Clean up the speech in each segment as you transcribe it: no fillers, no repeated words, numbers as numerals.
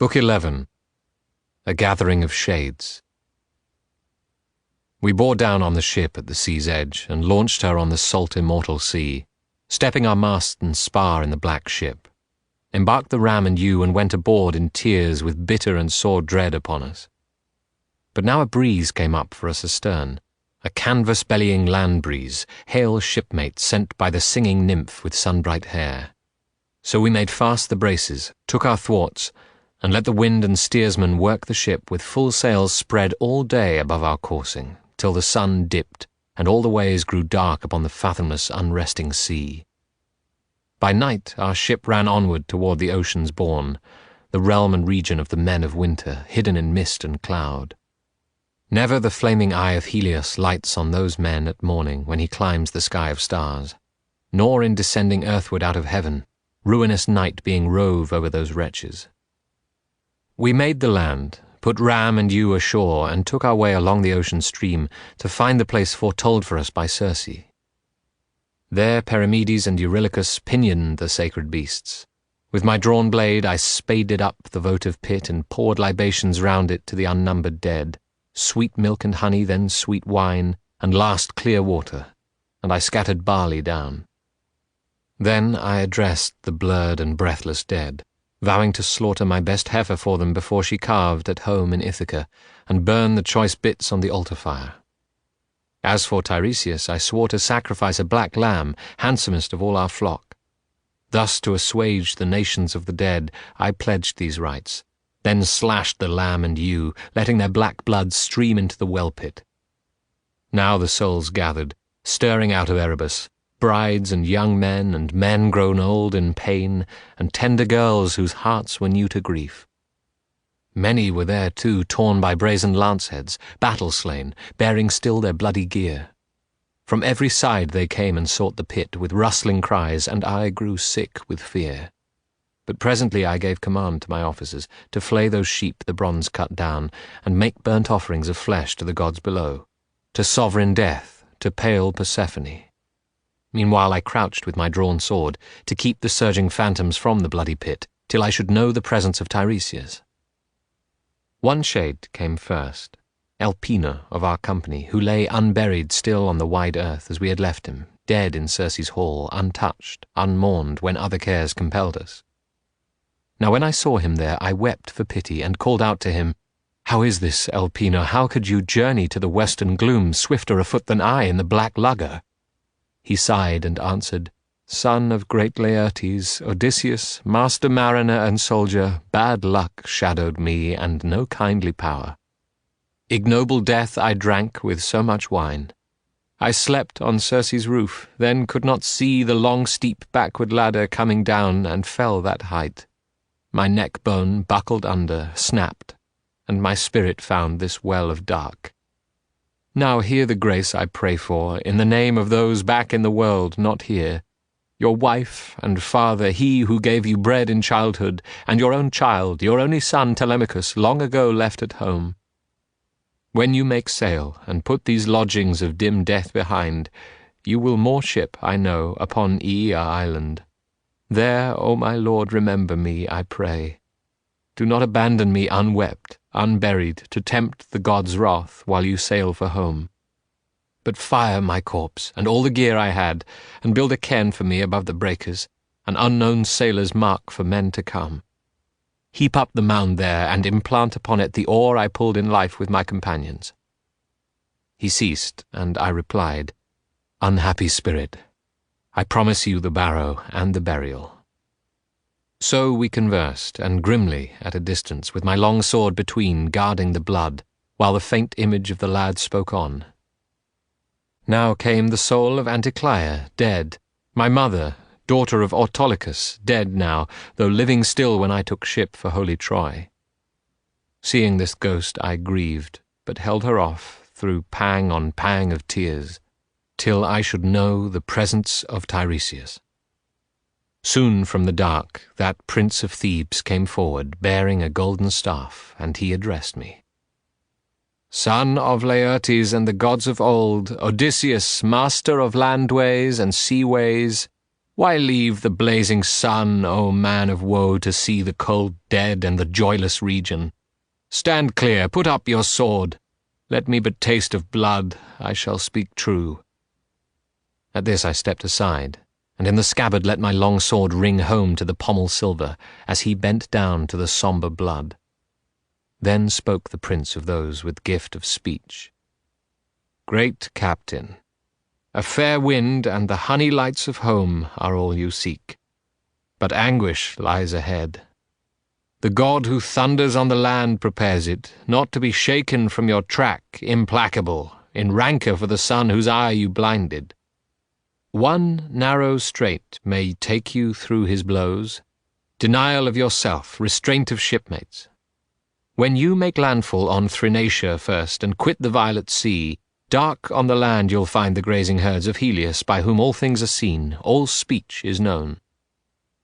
Book 11. A Gathering of Shades. We bore down on the ship at the sea's edge and launched her on the salt immortal sea, stepping our mast and spar in the black ship, embarked the ram and ewe and went aboard in tears with bitter and sore dread upon us. But now a breeze came up for us astern, a canvas-bellying land breeze, hail shipmate sent by the singing nymph with sun-bright hair. So we made fast the braces, took our thwarts, and let the wind and steersman work the ship with full sails spread all day above our coursing, till the sun dipped, and all the ways grew dark upon the fathomless, unresting sea. By night our ship ran onward toward the ocean's bourne, the realm and region of the men of winter, hidden in mist and cloud. Never the flaming eye of Helios lights on those men at morning when he climbs the sky of stars, nor in descending earthward out of heaven, ruinous night being rove over those wretches. We made the land, put ram and ewe ashore, and took our way along the ocean stream to find the place foretold for us by Circe. There Perimedes and Eurylochus pinioned the sacred beasts. With my drawn blade I spaded up the votive pit and poured libations round it to the unnumbered dead, sweet milk and honey, then sweet wine, and last clear water, and I scattered barley down. Then I addressed the blurred and breathless dead, vowing to slaughter my best heifer for them before she calved at home in Ithaca, and burn the choice bits on the altar fire. As for Tiresias, I swore to sacrifice a black lamb, handsomest of all our flock. Thus to assuage the nations of the dead, I pledged these rites, then slashed the lamb and ewe, letting their black blood stream into the well-pit. Now the souls gathered, stirring out of Erebus, brides and young men and men grown old in pain, and tender girls whose hearts were new to grief. Many were there too, torn by brazen lance-heads, battle-slain, bearing still their bloody gear. From every side they came and sought the pit with rustling cries, and I grew sick with fear. But presently I gave command to my officers to flay those sheep the bronze cut down, and make burnt offerings of flesh to the gods below, to sovereign Death, to pale Persephone. Meanwhile I crouched with my drawn sword, to keep the surging phantoms from the bloody pit, till I should know the presence of Tiresias. One shade came first, Elpenor of our company, who lay unburied still on the wide earth as we had left him, dead in Circe's hall, untouched, unmourned, when other cares compelled us. Now when I saw him there, I wept for pity, and called out to him, "How is this, Elpenor? How could you journey to the western gloom, swifter afoot than I in the black lugger?" He sighed and answered, "Son of great Laertes, Odysseus, master mariner and soldier, bad luck shadowed me, and no kindly power. Ignoble death I drank with so much wine. I slept on Circe's roof, then could not see the long steep backward ladder coming down, and fell that height. My neck bone buckled under, snapped, and my spirit found this well of dark. Now hear the grace I pray for, in the name of those back in the world not here, your wife and father, he who gave you bread in childhood, and your own child, your only son Telemachus, long ago left at home. When you make sail, and put these lodgings of dim death behind, you will moor ship, I know, upon Aea island. There, O my lord, remember me, I pray. Do not abandon me unwept, unburied, to tempt the gods' wrath while you sail for home. But fire my corpse, and all the gear I had, and build a cairn for me above the breakers, an unknown sailor's mark for men to come. Heap up the mound there, and implant upon it the oar I pulled in life with my companions." He ceased, and I replied, "Unhappy spirit, I promise you the barrow and the burial." So we conversed, and grimly at a distance, with my long sword between, guarding the blood, while the faint image of the lad spoke on. Now came the soul of Anticlea, dead, my mother, daughter of Autolycus, dead now, though living still when I took ship for holy Troy. Seeing this ghost I grieved, but held her off, through pang on pang of tears, till I should know the presence of Tiresias. Soon from the dark that prince of Thebes came forward, bearing a golden staff, and he addressed me. "Son of Laertes and the gods of old, Odysseus, master of landways and seaways, Why leave the blazing sun, O man of woe, to see the cold dead and the joyless region? Stand clear, put up your sword. Let me but taste of blood, I shall speak true. At this I stepped aside, and in the scabbard let my long sword ring home to the pommel silver, as he bent down to the sombre blood. Then spoke the prince of those with gift of speech. Great captain, a fair wind and the honey lights of home are all you seek. But anguish lies ahead. The God who thunders on the land prepares it, not to be shaken from your track, implacable, in rancour for the son whose eye you blinded. One narrow strait may take you through his blows, denial of yourself, restraint of shipmates. When you make landfall on Thrinacia first, and quit the violet sea, dark on the land you'll find the grazing herds of Helios, by whom all things are seen, all speech is known.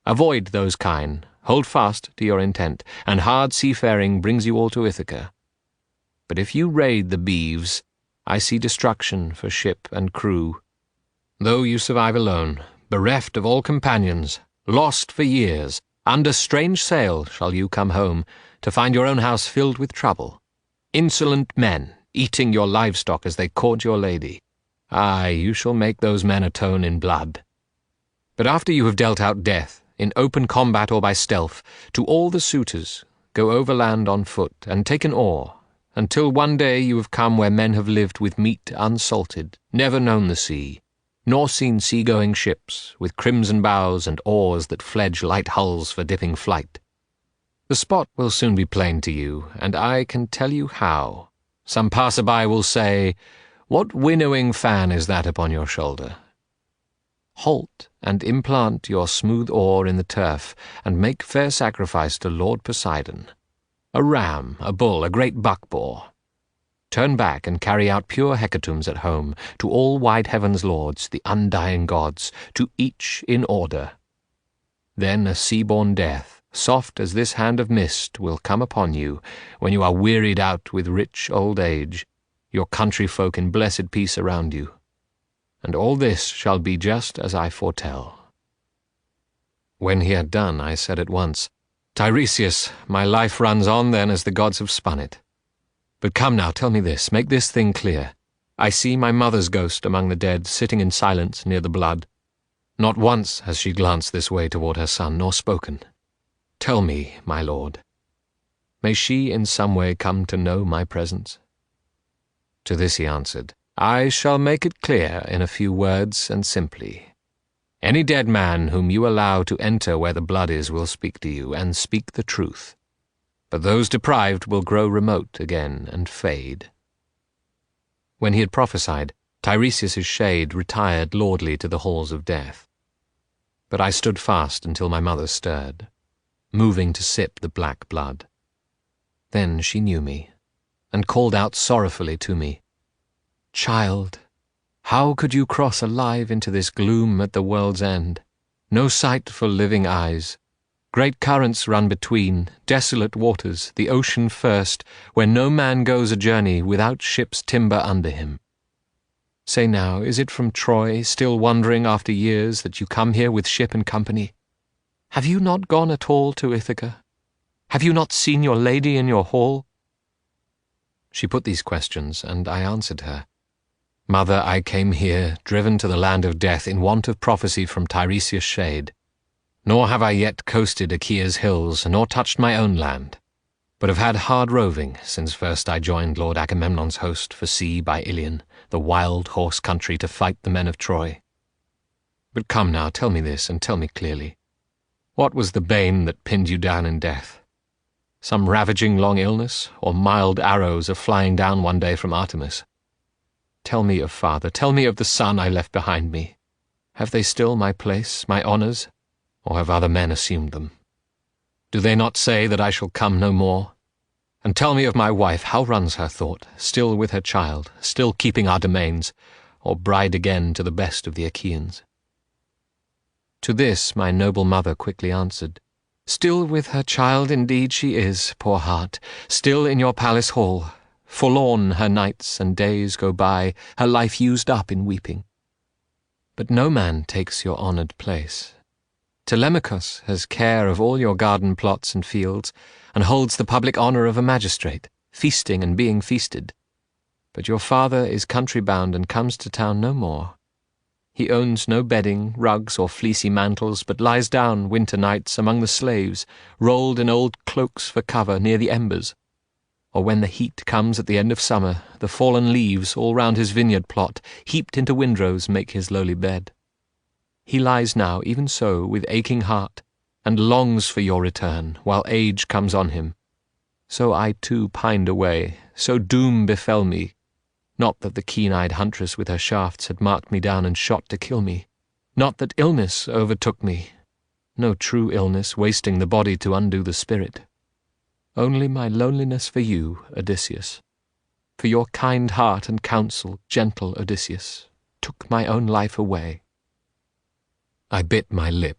Avoid those kine, hold fast to your intent, and hard seafaring brings you all to Ithaca. But if you raid the beeves, I see destruction for ship and crew. Though you survive alone, bereft of all companions, lost for years, under strange sail shall you come home, to find your own house filled with trouble. Insolent men, eating your livestock as they court your lady. Aye, you shall make those men atone in blood. But after you have dealt out death, in open combat or by stealth, to all the suitors, go overland on foot, and take an oar, until one day you have come where men have lived with meat unsalted, never known the sea, nor seen sea-going ships, with crimson bows and oars that fledge light hulls for dipping flight. The spot will soon be plain to you, and I can tell you how. Some passer-by will say, "What winnowing fan is that upon your shoulder?" Halt, and implant your smooth oar in the turf, and make fair sacrifice to Lord Poseidon. A ram, a bull, a great buck-boar. Turn back and carry out pure hecatombs at home, to all wide heaven's lords, the undying gods, to each in order. Then a sea-born death, soft as this hand of mist, will come upon you, when you are wearied out with rich old age, your country-folk in blessed peace around you. And all this shall be just as I foretell. When he had done, I said at once, "Tiresias, my life runs on then as the gods have spun it. But come now, tell me this, make this thing clear. I see my mother's ghost among the dead, sitting in silence near the blood. Not once has she glanced this way toward her son, nor spoken. Tell me, my lord, may she in some way come to know my presence?" To this he answered, "I shall make it clear in a few words and simply. Any dead man whom you allow to enter where the blood is will speak to you, and speak the truth. But those deprived will grow remote again and fade." When he had prophesied, Tiresias' shade retired lordly to the halls of death. But I stood fast until my mother stirred, moving to sip the black blood. Then she knew me, and called out sorrowfully to me, "Child, how could you cross alive into this gloom at the world's end? No sight for living eyes. Great currents run between, desolate waters, the ocean first, where no man goes a journey without ship's timber under him. Say now, is it from Troy, still wandering after years, that you come here with ship and company? Have you not gone at all to Ithaca? Have you not seen your lady in your hall?" She put these questions, and I answered her. "Mother, I came here, driven to the land of death in want of prophecy from Tiresias' shade. Nor have I yet coasted Achaea's hills, nor touched my own land, but have had hard roving since first I joined Lord Agamemnon's host for sea by Ilion, the wild horse country, to fight the men of Troy. But come now, tell me this, and tell me clearly. What was the bane that pinned you down in death? Some ravaging long illness, or mild arrows a flying down one day from Artemis? Tell me of father, tell me of the son I left behind me. Have they still my place, my honours, or have other men assumed them? Do they not say that I shall come no more? And tell me of my wife, how runs her thought, still with her child, still keeping our domains, or bride again to the best of the Achaeans?" To this my noble mother quickly answered, "Still with her child indeed she is, poor heart, still in your palace hall. Forlorn her nights and days go by, her life used up in weeping. But no man takes your honoured place. Telemachus has care of all your garden plots and fields, and holds the public honour of a magistrate, feasting and being feasted. But your father is country-bound and comes to town no more. He owns no bedding, rugs, or fleecy mantles, but lies down winter nights among the slaves, rolled in old cloaks for cover near the embers. Or when the heat comes at the end of summer, the fallen leaves all round his vineyard plot, heaped into windrows, make his lowly bed. He lies now, even so, with aching heart, and longs for your return, while age comes on him. So I too pined away, so doom befell me. Not that the keen-eyed huntress with her shafts had marked me down and shot to kill me. Not that illness overtook me. No true illness, wasting the body to undo the spirit. Only my loneliness for you, Odysseus. For your kind heart and counsel, gentle Odysseus, took my own life away. I bit my lip,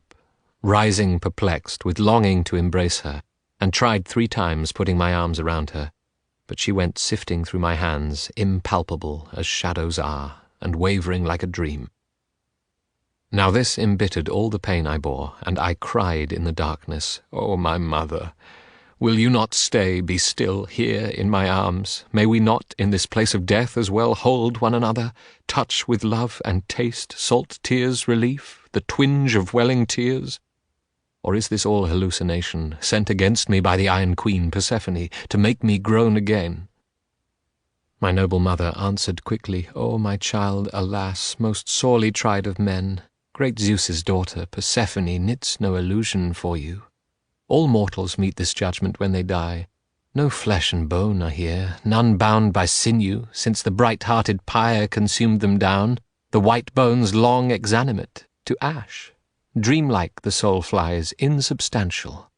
rising perplexed with longing to embrace her, and tried 3 times putting my arms around her, but she went sifting through my hands, impalpable as shadows are, and wavering like a dream. Now this embittered all the pain I bore, and I cried in the darkness, "O my mother, will you not stay, be still, here in my arms? May we not, in this place of death, as well hold one another, touch with love and taste salt tears' relief, the twinge of welling tears? Or is this all hallucination, sent against me by the Iron Queen Persephone, to make me groan again?" My noble mother answered quickly, "O my child, alas, most sorely tried of men, great Zeus's daughter, Persephone, knits no illusion for you. All mortals meet this judgment when they die. No flesh and bone are here, none bound by sinew, since the bright-hearted pyre consumed them down, the white bones long exanimate, to ash. Dreamlike the soul flies, insubstantial.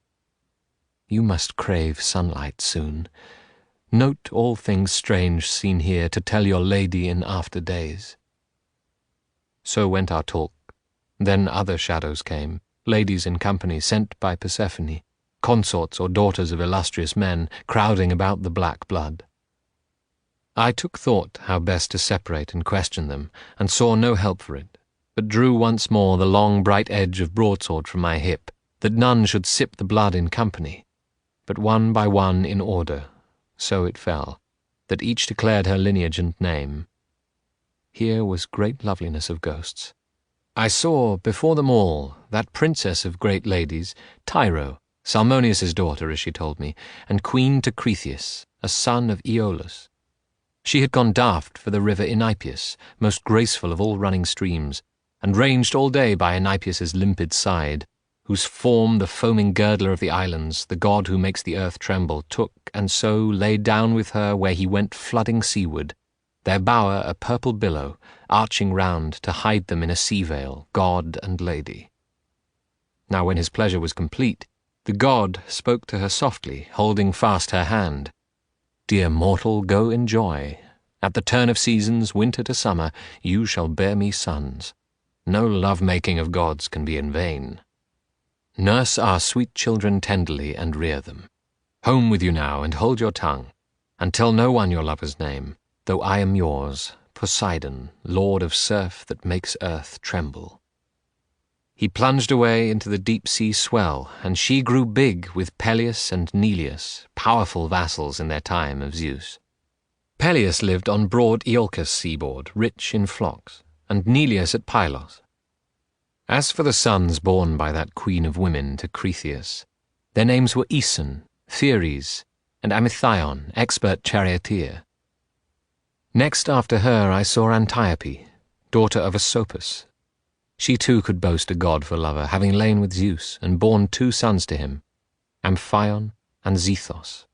You must crave sunlight soon. Note all things strange seen here to tell your lady in after days." So went our talk. Then other shadows came, ladies in company sent by Persephone, consorts or daughters of illustrious men, crowding about the black blood. I took thought how best to separate and question them, and saw no help for it, but drew once more the long bright edge of broadsword from my hip, that none should sip the blood in company, but one by one in order. So it fell, that each declared her lineage and name. Here was great loveliness of ghosts. I saw, before them all, that princess of great ladies, Tyro, Salmoneus' daughter, as she told me, and queen to Tiresias, a son of Aeolus. She had gone daft for the river Enipeus, most graceful of all running streams, and ranged all day by Enipeus' limpid side, whose form the foaming girdler of the islands, the god who makes the earth tremble, took, and so lay down with her where he went flooding seaward, their bower a purple billow, arching round to hide them in a sea veil, god and lady. Now when his pleasure was complete, the god spoke to her softly, holding fast her hand. "Dear mortal, go enjoy. At the turn of seasons, winter to summer, you shall bear me sons. No love-making of gods can be in vain. Nurse our sweet children tenderly and rear them. Home with you now, and hold your tongue, and tell no one your lover's name, though I am yours, Poseidon, lord of surf that makes earth tremble." He plunged away into the deep-sea swell, and she grew big with Peleus and Neleus, powerful vassals in their time of Zeus. Peleus lived on broad Iolcus seaboard, rich in flocks, and Neleus at Pylos. As for the sons born by that queen of women to Tiresias, their names were Aeson, Pheres, and Amithion, expert charioteer. Next after her I saw Antiope, daughter of Asopus. She too could boast a god for lover, having lain with Zeus, and borne 2 sons to him, Amphion and Zethos,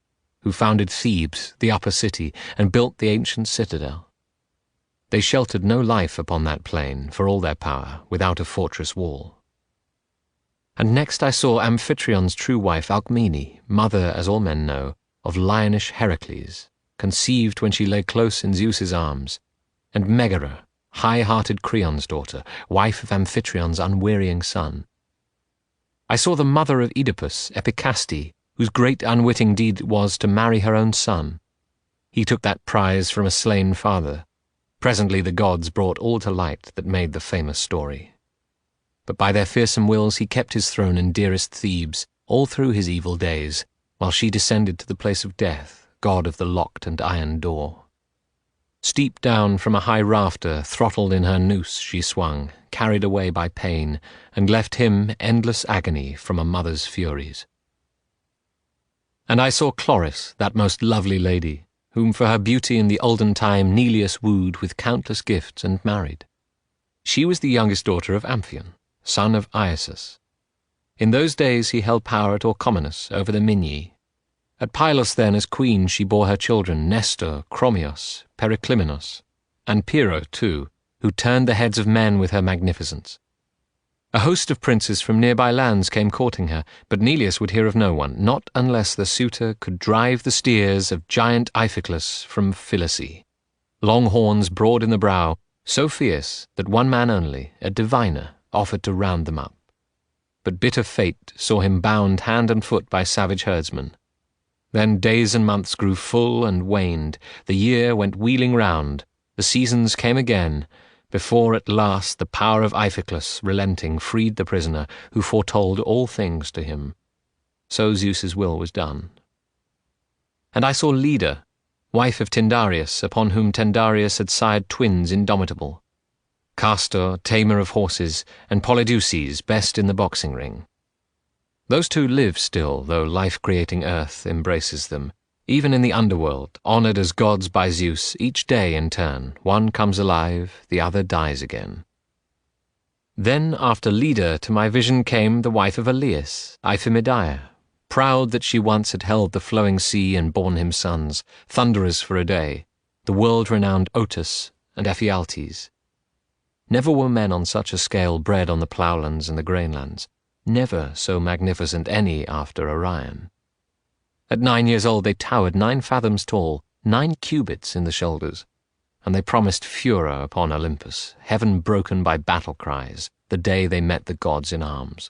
who founded Thebes, the upper city, and built the ancient citadel. They sheltered no life upon that plain, for all their power, without a fortress wall. And next I saw Amphitrion's true wife Alcmene, mother, as all men know, of lionish Heracles, conceived when she lay close in Zeus's arms, and Megara, high-hearted Creon's daughter, wife of Amphitrion's unwearying son. I saw the mother of Oedipus, Epicaste, whose great unwitting deed was to marry her own son. He took that prize from a slain father. Presently the gods brought all to light that made the famous story. But by their fearsome wills he kept his throne in dearest Thebes all through his evil days, while she descended to the place of death, god of the locked and iron door. Steep down from a high rafter, throttled in her noose she swung, carried away by pain, and left him endless agony from a mother's furies. And I saw Chloris, that most lovely lady, whom for her beauty in the olden time Neleus wooed with countless gifts and married. She was the youngest daughter of Amphion, son of Iasus. In those days he held power at Orchomenus over the Minyi. At Pylos then as queen she bore her children Nestor, Chromios, Periclymenos, and Pyrrho too, who turned the heads of men with her magnificence. A host of princes from nearby lands came courting her, but Neleus would hear of no one, not unless the suitor could drive the steers of giant Iphiclus from Phylace, long horns broad in the brow, so fierce that one man only, a diviner, offered to round them up. But bitter fate saw him bound hand and foot by savage herdsmen. Then days and months grew full and waned, the year went wheeling round, the seasons came again, before at last the power of Iphiclus, relenting, freed the prisoner, who foretold all things to him. So Zeus's will was done. And I saw Leda, wife of Tyndareus, upon whom Tyndareus had sired twins indomitable, Castor, tamer of horses, and Polydeuces, best in the boxing ring. Those two live still, though life-creating earth embraces them. Even in the underworld, honoured as gods by Zeus, each day in turn, one comes alive, the other dies again. Then after Leda to my vision came the wife of Aleus, Iphimediah, proud that she once had held the flowing sea and borne him sons, thunderers for a day, the world-renowned Otus and Ephialtes. Never were men on such a scale bred on the ploughlands and the grainlands, never so magnificent any after Orion. At 9 years old they towered 9 fathoms tall, 9 cubits in the shoulders, and they promised furor upon Olympus, heaven broken by battle cries, the day they met the gods in arms.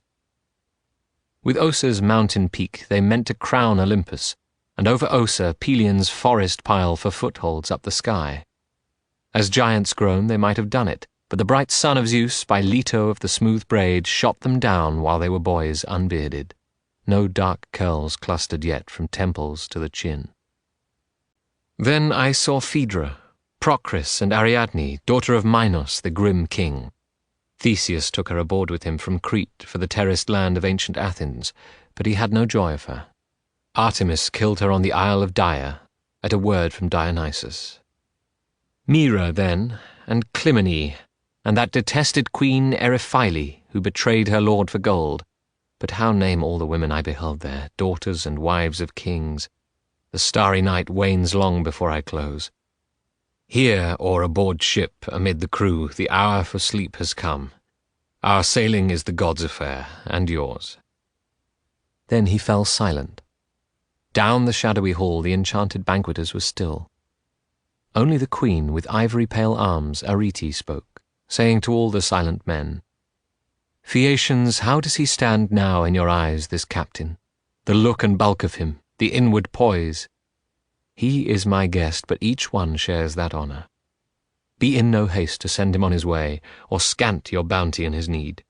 With Osa's mountain peak they meant to crown Olympus, and over Osa Pelion's forest pile for footholds up the sky. As giants grown they might have done it, but the bright son of Zeus, by Leto of the smooth braid, shot them down while they were boys unbearded. No dark curls clustered yet from temples to the chin. Then I saw Phaedra, Procris, and Ariadne, daughter of Minos, the grim king. Theseus took her aboard with him from Crete for the terraced land of ancient Athens, but he had no joy of her. Artemis killed her on the Isle of Dia, at a word from Dionysus. Myrrha then, and Clymene, and that detested queen Eriphyle, who betrayed her lord for gold. But how name all the women I beheld there, daughters and wives of kings? The starry night wanes long before I close. Here, or aboard ship, amid the crew, the hour for sleep has come. Our sailing is the gods' affair, and yours. Then he fell silent. Down the shadowy hall the enchanted banqueters were still. Only the queen, with ivory-pale arms, Arete, spoke, saying to all the silent men, "Phaeacians, how does he stand now in your eyes, this captain? The look and bulk of him, the inward poise. He is my guest, but each one shares that honour. Be in no haste to send him on his way, or scant your bounty in his need.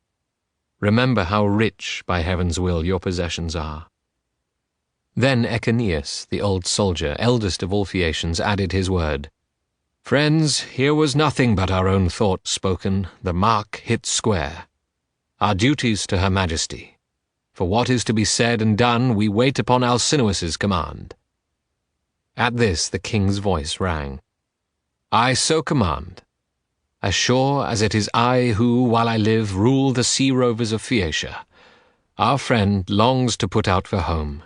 Remember how rich, by heaven's will, your possessions are." Then Echeneus, the old soldier, eldest of all Phaeacians, added his word. "Friends, here was nothing but our own thought spoken, the mark hit square. Our duties to Her Majesty. For what is to be said and done, we wait upon Alcinous' command." At this the king's voice rang. "I so command. As sure as it is I who, while I live, rule the sea rovers of Phaeacia, our friend longs to put out for home.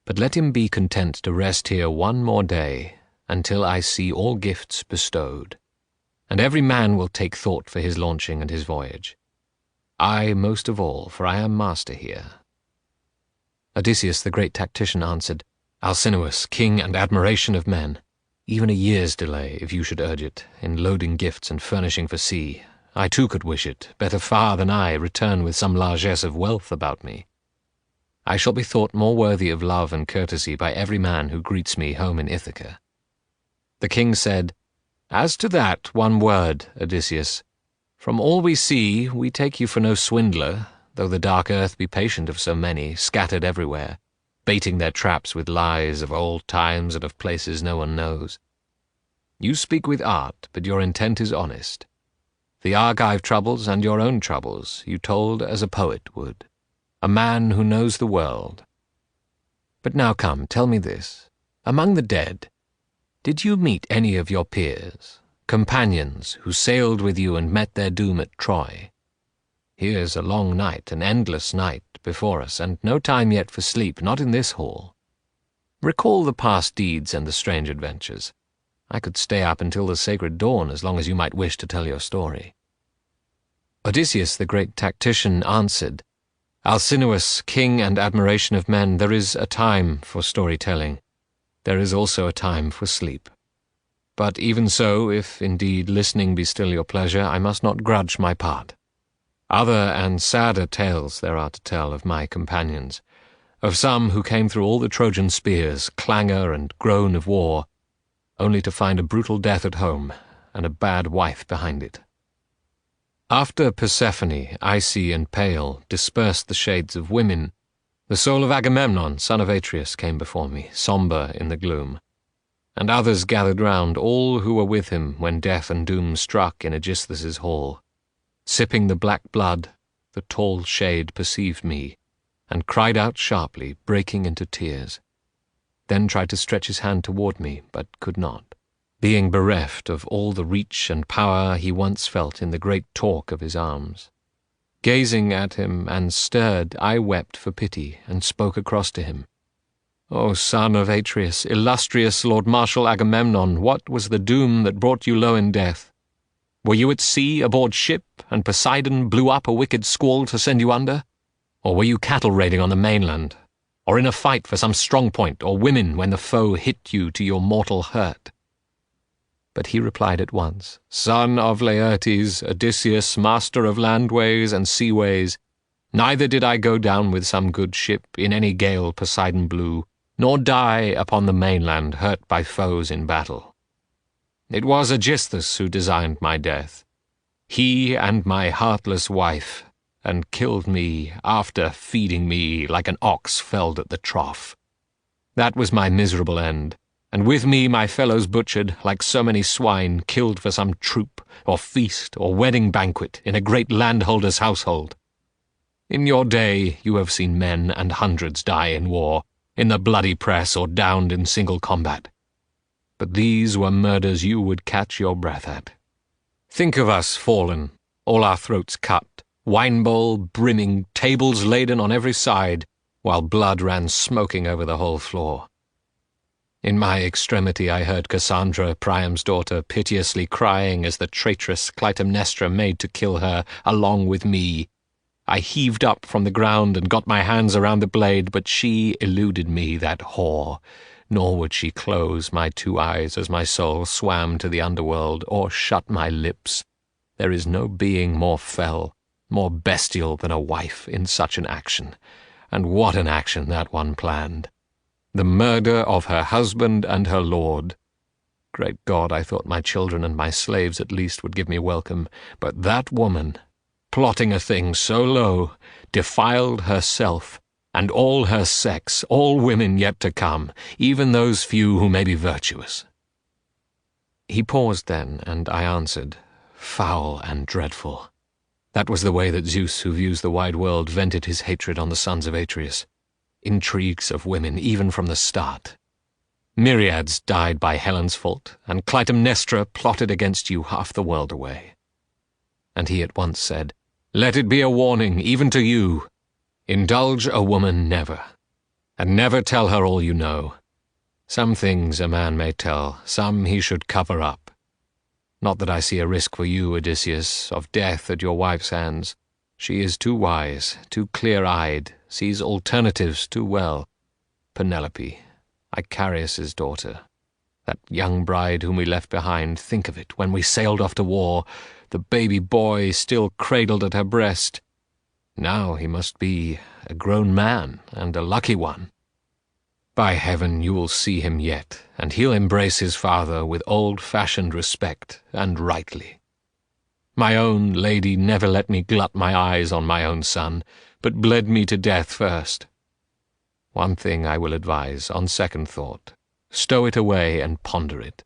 But let him be content to rest here one more day, until I see all gifts bestowed, and every man will take thought for his launching and his voyage. I most of all, for I am master here." Odysseus the great tactician answered, "Alcinous, king and admiration of men, even a year's delay, if you should urge it, in loading gifts and furnishing for sea, I too could wish it, better far than I return with some largesse of wealth about me. I shall be thought more worthy of love and courtesy by every man who greets me home in Ithaca." The king said, As to that, one word, Odysseus. From all we see, we take you for no swindler, though the dark earth be patient of so many, scattered everywhere, baiting their traps with lies of old times and of places no one knows. You speak with art, but your intent is honest. The Argive troubles and your own troubles you told as a poet would, a man who knows the world. But now come, tell me this. Among the dead, did you meet any of your peers, companions who sailed with you and met their doom at Troy? Here's a long night, an endless night, before us, and no time yet for sleep, not in this hall. Recall the past deeds and the strange adventures. I could stay up until the sacred dawn as long as you might wish to tell your story. Odysseus, the great tactician, answered, Alcinous, king and admiration of men, there is a time for storytelling. There is also a time for sleep. But even so, if indeed listening be still your pleasure, I must not grudge my part. Other and sadder tales there are to tell of my companions, of some who came through all the Trojan spears, clangor and groan of war, only to find a brutal death at home and a bad wife behind it. After Persephone, icy and pale, dispersed the shades of women, the soul of Agamemnon, son of Atreus, came before me, sombre in the gloom. And others gathered round, all who were with him when death and doom struck in Aegisthus' hall. Sipping the black blood, the tall shade perceived me, and cried out sharply, breaking into tears. Then tried to stretch his hand toward me, but could not, being bereft of all the reach and power he once felt in the great torque of his arms. Gazing at him and stirred, I wept for pity and spoke across to him. O son of Atreus, illustrious Lord Marshal Agamemnon, what was the doom that brought you low in death? Were you at sea aboard ship, and Poseidon blew up a wicked squall to send you under? Or were you cattle raiding on the mainland? Or in a fight for some strong point, or women when the foe hit you to your mortal hurt? But he replied at once, Son of Laertes, Odysseus, master of landways and seaways, neither did I go down with some good ship in any gale Poseidon blew, nor die upon the mainland hurt by foes in battle. It was Aegisthus who designed my death, he and my heartless wife, and killed me after feeding me like an ox felled at the trough. That was my miserable end. And with me my fellows butchered, like so many swine killed for some troop, or feast, or wedding banquet in a great landholder's household. In your day you have seen men and hundreds die in war, in the bloody press or downed in single combat. But these were murders you would catch your breath at. Think of us fallen, all our throats cut, wine bowl brimming, tables laden on every side, while blood ran smoking over the whole floor. In my extremity I heard Cassandra, Priam's daughter, piteously crying as the traitress Clytemnestra made to kill her along with me. I heaved up from the ground and got my hands around the blade, but she eluded me, that whore, nor would she close my two eyes as my soul swam to the underworld, or shut my lips. There is no being more fell, more bestial than a wife in such an action, and what an action that one planned! The murder of her husband and her lord. Great God, I thought my children and my slaves at least would give me welcome, but that woman, plotting a thing so low, defiled herself, and all her sex, all women yet to come, even those few who may be virtuous. He paused then, and I answered, Foul and dreadful. That was the way that Zeus, who views the wide world, vented his hatred on the sons of Atreus. Intrigues of women, even from the start. Myriads died by Helen's fault, and Clytemnestra plotted against you half the world away. And he at once said, Let it be a warning, even to you. Indulge a woman never, and never tell her all you know. Some things a man may tell, some he should cover up. Not that I see a risk for you, Odysseus, of death at your wife's hands. She is too wise, too clear-eyed, sees alternatives too well. Penelope, Icarius's daughter, that young bride whom we left behind, think of it, when we sailed off to war, the baby boy still cradled at her breast. Now he must be a grown man, and a lucky one. By heaven, you will see him yet, and he'll embrace his father with old-fashioned respect, and rightly. My own lady never let me glut my eyes on my own son, but bled me to death first. One thing I will advise, on second thought. Stow it away and ponder it.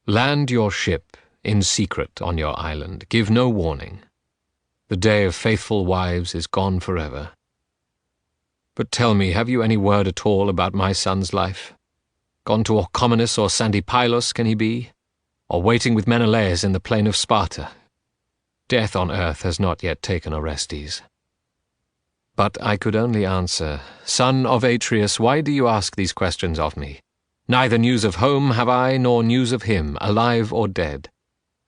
Land your ship in secret on your island. Give no warning. The day of faithful wives is gone forever. But tell me, have you any word at all about my son's life? Gone to Orchomenus or sandy Pylos can he be? Or waiting with Menelaus in the plain of Sparta? Death on earth has not yet taken Orestes. But I could only answer, Son of Atreus, why do you ask these questions of me? Neither news of home have I, nor news of him, alive or dead,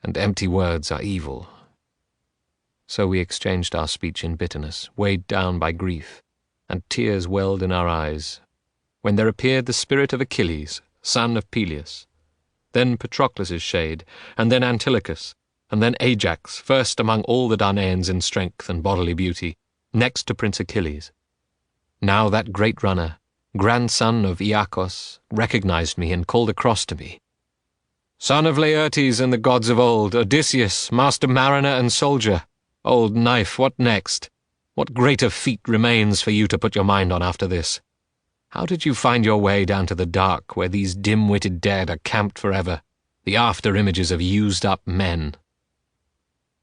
and empty words are evil. So we exchanged our speech in bitterness, weighed down by grief, and tears welled in our eyes, when there appeared the spirit of Achilles, son of Peleus, then Patroclus' shade, and then Antilochus, and then Ajax, first among all the Danaans in strength and bodily beauty, next to Prince Achilles. Now that great runner, grandson of Iacchos, recognized me and called across to me, Son of Laertes and the gods of old, Odysseus, master mariner and soldier, old knife, what next? What greater feat remains for you to put your mind on after this? How did you find your way down to the dark where these dim-witted dead are camped forever, the after-images of used-up men?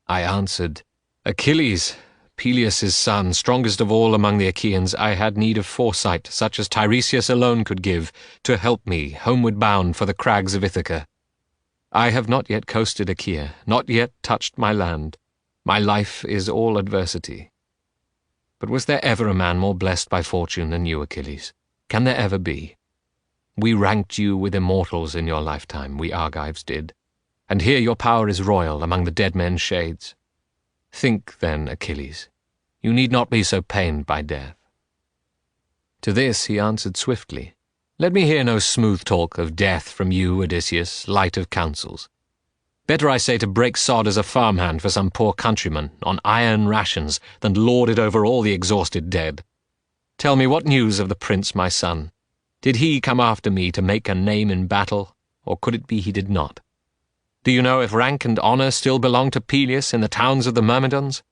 I answered, Achilles, Peleus' son, strongest of all among the Achaeans, I had need of foresight, such as Tiresias alone could give, to help me, homeward bound for the crags of Ithaca. I have not yet coasted Achaea, not yet touched my land. My life is all adversity. But was there ever a man more blessed by fortune than you, Achilles? Can there ever be? We ranked you with immortals in your lifetime, we Argives did, and here your power is royal among the dead men's shades. Think, then, Achilles, you need not be so pained by death. To this he answered swiftly, Let me hear no smooth talk of death from you, Odysseus, light of counsels. Better, I say, to break sod as a farmhand for some poor countryman on iron rations than lord it over all the exhausted dead. Tell me, what news of the prince my son? Did he come after me to make a name in battle, or could it be he did not? Do you know if rank and honour still belong to Peleus in the towns of the Myrmidons?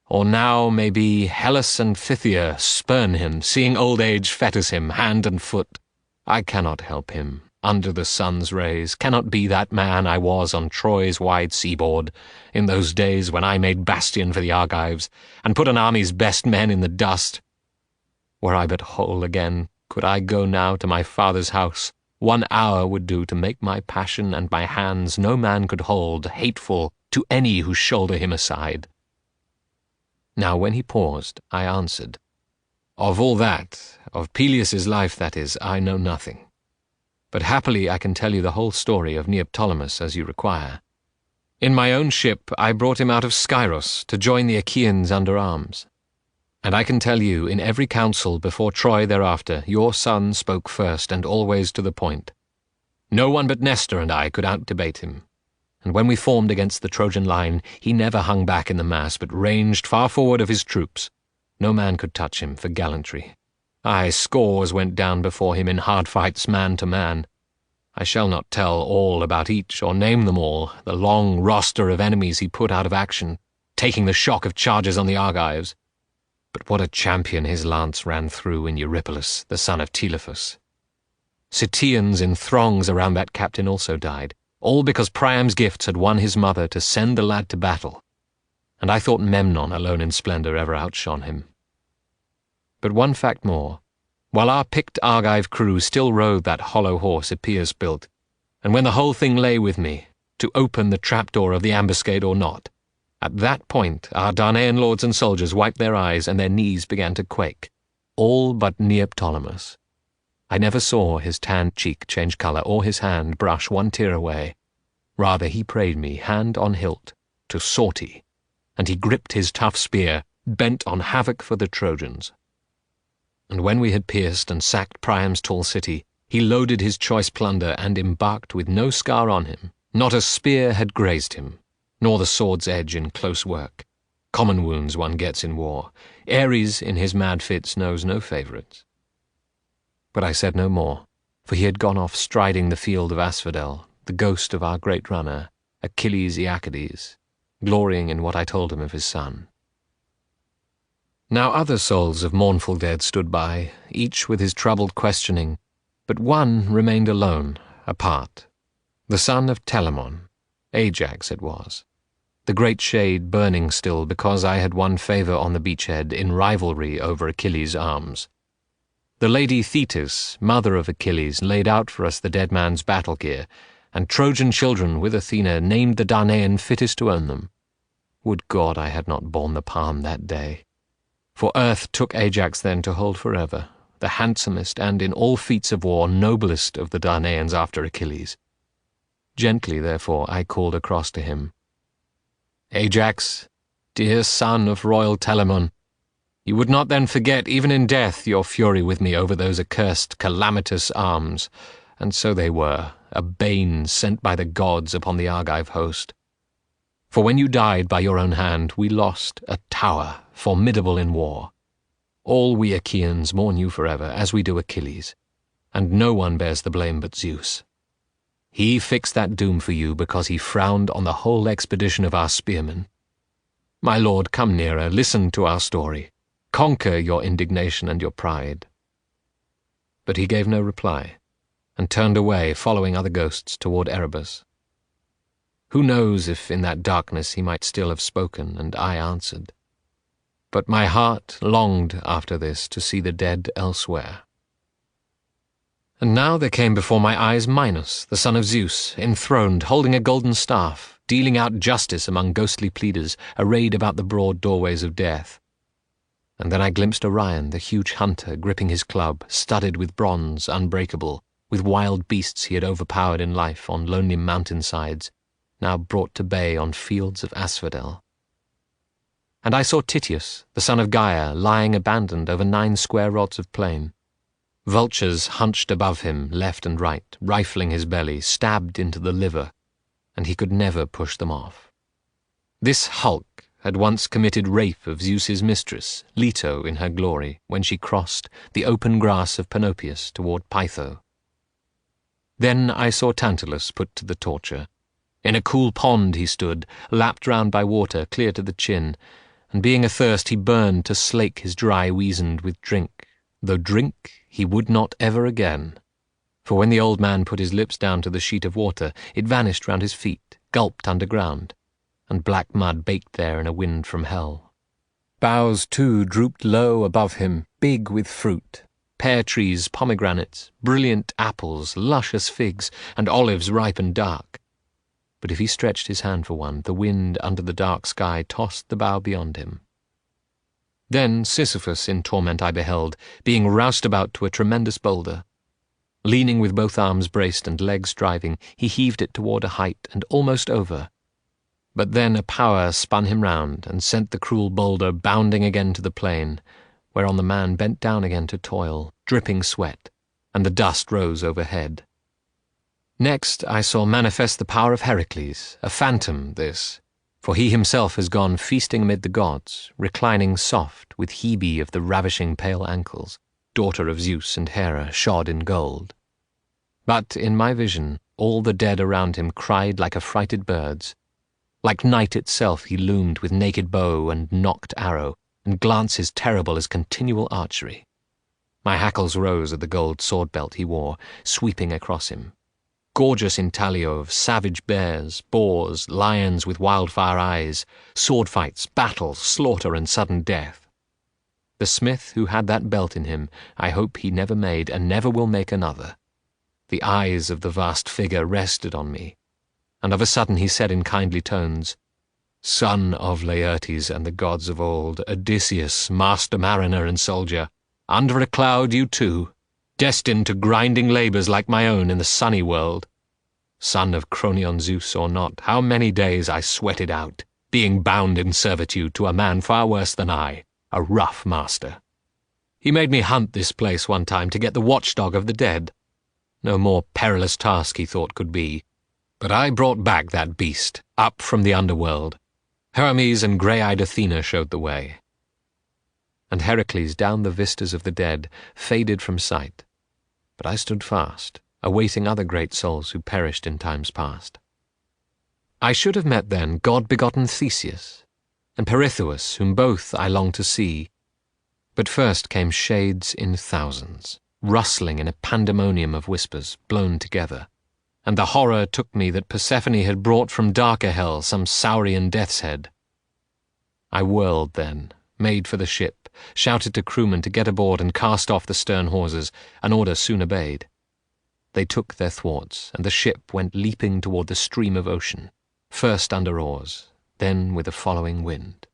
Or now, maybe, Hellas and Phthia spurn him, seeing old age fetters him hand and foot? I cannot help him. Under the sun's rays, cannot be that man I was on Troy's wide seaboard, in those days when I made bastion for the Argives, and put an army's best men in the dust. Were I but whole again, could I go now to my father's house, 1 hour would do to make my passion and my hands no man could hold, hateful to any who shoulder him aside. Now when he paused, I answered, Of all that, of Peleus' life that is, I know nothing. But happily I can tell you the whole story of Neoptolemus as you require. In my own ship I brought him out of Scyros to join the Achaeans under arms. And I can tell you, in every council before Troy thereafter, your son spoke first and always to the point. No one but Nestor and I could out-debate him. And when we formed against the Trojan line, he never hung back in the mass, but ranged far forward of his troops. No man could touch him for gallantry. Aye, scores went down before him in hard fights man to man. I shall not tell all about each, or name them all, the long roster of enemies he put out of action, taking the shock of charges on the Argives. But what a champion his lance ran through in Eurypylus, the son of Telephus. Ceteians in throngs around that captain also died, all because Priam's gifts had won his mother to send the lad to battle, and I thought Memnon alone in splendour ever outshone him. But one fact more. While our picked Argive crew still rode that hollow horse Epeius built, and when the whole thing lay with me, to open the trapdoor of the ambuscade or not, at that point our Danaan lords and soldiers wiped their eyes and their knees began to quake, all but Neoptolemus. I never saw his tanned cheek change colour or his hand brush one tear away. Rather he prayed me, hand on hilt, to sortie, and he gripped his tough spear, bent on havoc for the Trojans. And when we had pierced and sacked Priam's tall city, he loaded his choice plunder and embarked with no scar on him. Not a spear had grazed him, nor the sword's edge in close work. Common wounds one gets in war. Ares in his mad fits knows no favourites. But I said no more, for he had gone off striding the field of asphodel, the ghost of our great runner, Achilles Aeacides, glorying in what I told him of his son. Now other souls of mournful dead stood by, each with his troubled questioning, but one remained alone, apart, the son of Telamon, Ajax it was, the great shade burning still because I had won favour on the beachhead in rivalry over Achilles' arms. The lady Thetis, mother of Achilles, laid out for us the dead man's battle gear, and Trojan children with Athena named the Danaan fittest to own them. Would God I had not borne the palm that day! For earth took Ajax then to hold forever, the handsomest and in all feats of war noblest of the Danaans after Achilles. Gently, therefore, I called across to him, Ajax, dear son of royal Telamon, you would not then forget, even in death, your fury with me over those accursed, calamitous arms, and so they were, a bane sent by the gods upon the Argive host. For when you died by your own hand, we lost a tower, formidable in war. All we Achaeans mourn you forever, as we do Achilles, and no one bears the blame but Zeus. He fixed that doom for you because he frowned on the whole expedition of our spearmen. My lord, come nearer, listen to our story. Conquer your indignation and your pride. But he gave no reply, and turned away, following other ghosts toward Erebus. Who knows if in that darkness he might still have spoken, and I answered. But my heart longed after this to see the dead elsewhere. And now there came before my eyes Minos, the son of Zeus, enthroned, holding a golden staff, dealing out justice among ghostly pleaders, arrayed about the broad doorways of death. And then I glimpsed Orion, the huge hunter, gripping his club, studded with bronze, unbreakable, with wild beasts he had overpowered in life on lonely mountainsides, now brought to bay on fields of asphodel. And I saw Tityus, the son of Gaia, lying abandoned over 9 square rods of plain. Vultures hunched above him, left and right, rifling his belly, stabbed into the liver, and he could never push them off. This hulk had once committed rape of Zeus's mistress, Leto in her glory, when she crossed the open grass of Panopeus toward Pytho. Then I saw Tantalus put to the torture. In a cool pond he stood, lapped round by water clear to the chin, and being athirst he burned to slake his dry weasand with drink, though drink he would not ever again. For when the old man put his lips down to the sheet of water, it vanished round his feet, gulped underground, and black mud baked there in a wind from hell. Boughs, too, drooped low above him, big with fruit, pear trees, pomegranates, brilliant apples, luscious figs, and olives ripe and dark. But if he stretched his hand for one, the wind under the dark sky tossed the bough beyond him. Then Sisyphus in torment I beheld, being roused about to a tremendous boulder. Leaning with both arms braced and legs driving, he heaved it toward a height and almost over. But then a power spun him round and sent the cruel boulder bounding again to the plain, whereon the man bent down again to toil, dripping sweat, and the dust rose overhead. Next I saw manifest the power of Heracles, a phantom this, for he himself has gone feasting amid the gods, reclining soft with Hebe of the ravishing pale ankles, daughter of Zeus and Hera, shod in gold. But in my vision all the dead around him cried like affrighted birds. Like night itself he loomed with naked bow and nocked arrow, and glances terrible as continual archery. My hackles rose at the gold sword belt he wore, sweeping across him. Gorgeous intaglio of savage bears, boars, lions with wildfire eyes, sword fights, battles, slaughter, and sudden death. The smith who had that belt in him, I hope he never made and never will make another. The eyes of the vast figure rested on me, and of a sudden he said in kindly tones, Son of Laertes and the gods of old, Odysseus, master mariner and soldier, under a cloud you too, destined to grinding labours like my own in the sunny world. Son of Cronion Zeus or not, how many days I sweated out, being bound in servitude to a man far worse than I, a rough master. He made me hunt this place one time to get the watchdog of the dead. No more perilous task he thought could be, but I brought back that beast, up from the underworld. Hermes and grey-eyed Athena showed the way. And Heracles down the vistas of the dead faded from sight, but I stood fast, awaiting other great souls who perished in times past. I should have met then God-begotten Theseus, and Perithous, whom both I longed to see. But first came shades in thousands, rustling in a pandemonium of whispers blown together, and the horror took me that Persephone had brought from darker hell some saurian death's head. I whirled then, made for the ship, shouted to crewmen to get aboard and cast off the stern hawsers, an order soon obeyed. They took their thwarts, and the ship went leaping toward the stream of ocean, first under oars, then with a following wind.